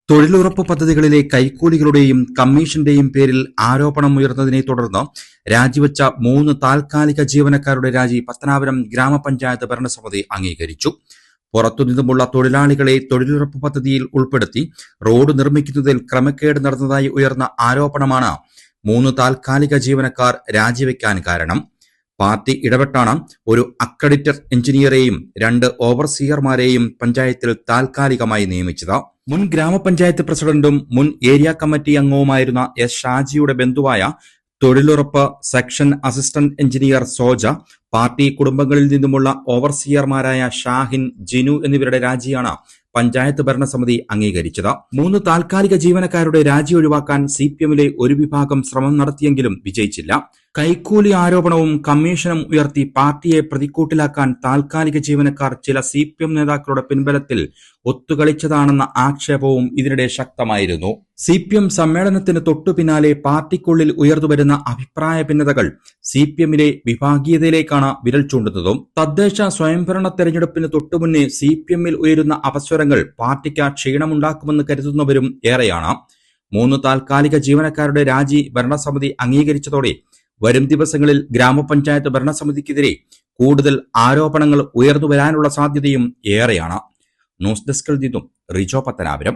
തൊഴിലുറപ്പ് പദ്ധതികളിലെ കൈക്കൂലികളുടെയും കമ്മീഷന്റെയും പേരിൽ ആരോപണമുയർന്നതിനെ തുടർന്ന് രാജിവെച്ച 3 താൽക്കാലിക ജീവനക്കാരുടെ രാജി പത്തനാപുരം ഗ്രാമപഞ്ചായത്ത് ഭരണസമിതി അംഗീകരിച്ചു. പുറത്തുനിന്നുമുള്ള തൊഴിലാളികളെ തൊഴിലുറപ്പ് പദ്ധതിയിൽ ഉൾപ്പെടുത്തി റോഡ് നിർമ്മിക്കുന്നതിൽ ക്രമക്കേട് നടന്നതായി ഉയർന്ന ആരോപണമാണ് 3 താൽക്കാലിക ജീവനക്കാർ രാജിവെക്കാൻ കാരണം. പാർട്ടി ഇടപെട്ടാണ് ഒരു അക്രഡിറ്റർ എഞ്ചിനീയറെയും 2 ഓവർസിയർമാരെയും പഞ്ചായത്തിൽ താൽക്കാലികമായി നിയമിച്ചത്. മുൻ ഗ്രാമപഞ്ചായത്ത് പ്രസിഡന്റും മുൻ ഏരിയ കമ്മിറ്റി അംഗവുമായിരുന്ന എസ് ഷാജിയുടെ ബന്ധുവായ തൊഴിലുറപ്പ് section assistant engineer Soja, party കുടുംബങ്ങളിൽ നിന്നുമുള്ള ഓവർസിയർമാരായ ഷാഹിൻ, ജിനു എന്നിവരുടെ രാജിയാണ് പഞ്ചായത്ത് ഭരണസമിതി അംഗീകരിച്ചത്. 3 താൽക്കാലിക ജീവനക്കാരുടെ രാജി ഒഴിവാക്കാൻ സിപിഎമ്മിലെ ഒരു വിഭാഗം ശ്രമം നടത്തിയെങ്കിലും വിജയിച്ചില്ല. കൈക്കൂലി ആരോപണവും കമ്മീഷനും ഉയർത്തി പാർട്ടിയെ പ്രതിക്കൂട്ടിലാക്കാൻ താൽക്കാലിക ജീവനക്കാർ ചില സിപിഎം നേതാക്കളുടെ പിൻബലത്തിൽ ഒത്തുകളിച്ചതാണെന്ന ആക്ഷേപവും ഇതിനിടെ ശക്തമായിരുന്നു. സിപിഎം സമ്മേളനത്തിന് തൊട്ടു പിന്നാലെ പാർട്ടിക്കുള്ളിൽ ഉയർന്നുവരുന്ന അഭിപ്രായ ഭിന്നതകൾ സിപിഎമ്മിലെ വിഭാഗീയതയിലേക്കാണ് വിരൽ ചൂണ്ടുന്നതും. തദ്ദേശ സ്വയംഭരണ തെരഞ്ഞെടുപ്പിന് തൊട്ടുമുന്നേ സിപിഎമ്മിൽ ഉയരുന്ന അപസ്വരങ്ങൾ പാർട്ടിക്ക് ക്ഷീണമുണ്ടാക്കുമെന്ന് കരുതുന്നവരും ഏറെയാണ്. 3 താൽക്കാലിക ജീവനക്കാരുടെ രാജി ഭരണസമിതി അംഗീകരിച്ചതോടെ വരും ദിവസങ്ങളിൽ ഗ്രാമപഞ്ചായത്ത് ഭരണസമിതിക്കെതിരെ കൂടുതൽ ആരോപണങ്ങൾ ഉയർന്നുവരാനുള്ള സാധ്യതയും ഏറെയാണ്. ന്യൂസ് ഡെസ്കിൽ നിന്നും റിജോ പത്തനാപുരം.